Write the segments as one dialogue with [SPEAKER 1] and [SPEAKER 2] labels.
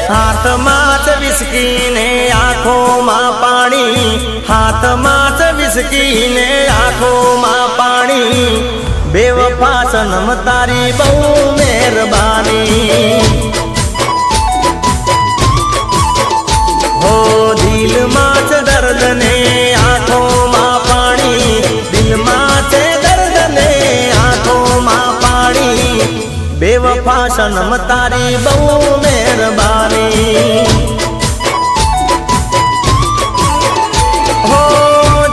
[SPEAKER 1] હાથમાં જ વિસ્કી ને આંખોમાં પાણી, હાથમાં જ વિસ્કી ને આંખોમાં પાણી, બેવફા સનમ તારી બહુ મહેરબાની। હો દિલમાં છે દર્દ ને આંખોમાં પાણી, દિલમાં છે દર્દ ને આંખોમાં પાણી, બેવફા સનમ તારી બહુ મહેરબાની। હો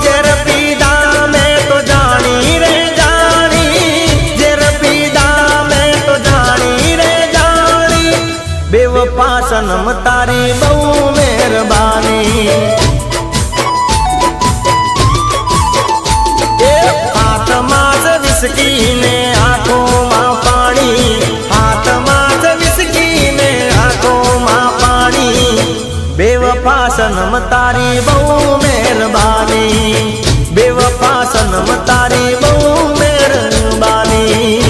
[SPEAKER 1] ઝેર પીધા મેં તો જાણી રે જાણી, ઝેર પીધા મેં તો જાણી રે જાણી, બેવફા સનમ તારી બહુ મહેરબાની। હાથમાં જ વિસ્કી ને આંખોમાં પાણી, હાથમાં જ વિસ્કી ને આંખોમાં પાણી, બેવફા સનમ તારી બહુ મહેરબાની, બેવફા સનમ તારી બહુ મહેરબાની।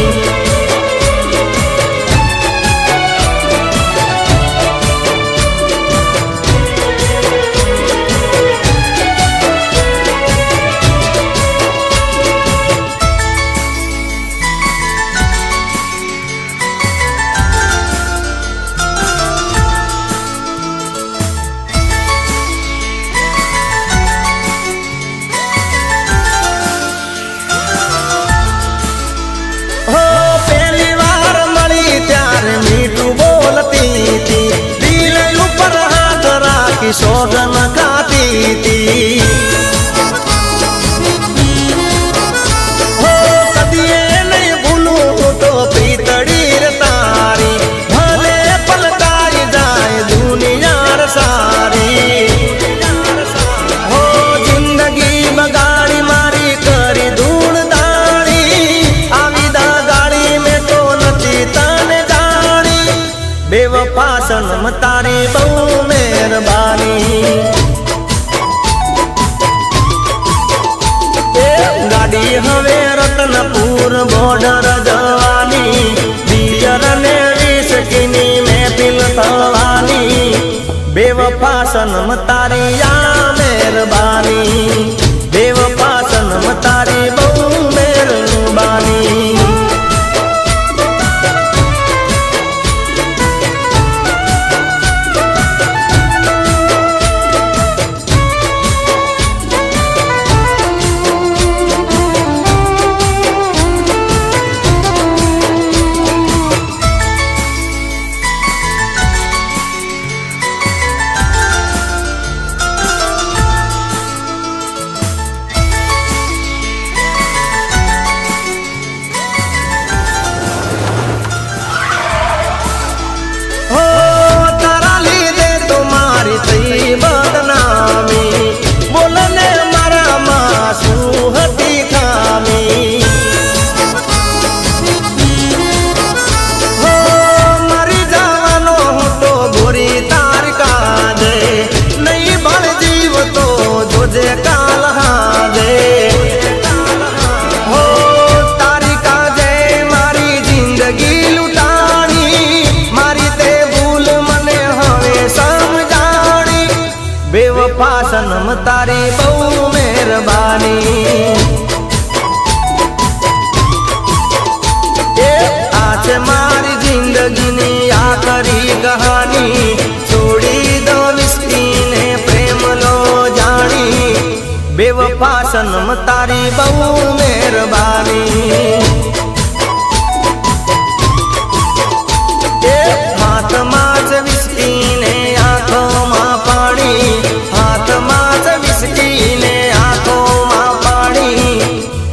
[SPEAKER 1] સોગન ખાતી તી, હો કદીએ નહીં ભૂલું તો પ્રીતડી રે તારી, ભલે પલટાઈ જાય દુનિયા સારી, હો જિંદગી બગાડી મારી કરી ધૂળ દાણી, આવી દા ગાડી મેં તો નથી તને જાણી, બેવફા સનમ તારી બહુ મહેરબાની। ગાડી હવે રતનપુર બોર્ડર જવાની, દિયર ને વિસ્કીની મહેફિલ થવાની, બેવફા સનમ તારી આ મહેરબાની, બેવફા સનમ તારી બહુ મહેરબાની। બેવફા સનમ તારી બહુ મહેરબાની। આ છે મારી જિંદગીની આખરી કહાની, છોડી દો વિસ્કી ને પ્રેમ લો જાણી, બેવફા સનમ તારી બહુ મહેરબાની। હાથમાં જ વિસ્કી ને આંખોમાં પાણી, હાથમાં જ વિસ્કી ને આંખોમાં પાણી,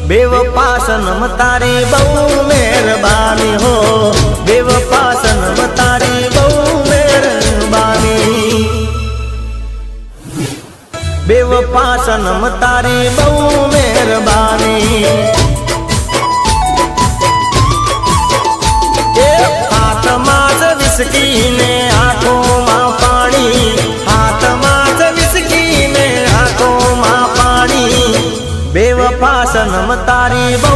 [SPEAKER 1] બેવફા સનમ તારી બહુ મહેરબાની। હો બેવફા સનમ તારી બહુ મહેરબાની, બેવફા સનમ તારી બહુ મહેરબાની। હાથમાં જ વિસ્કી ને આંખોમાં પાણી, હાથમાં જ વિસ્કી ને આંખોમાં પાણી, બેવફા સનમ તારી બહુ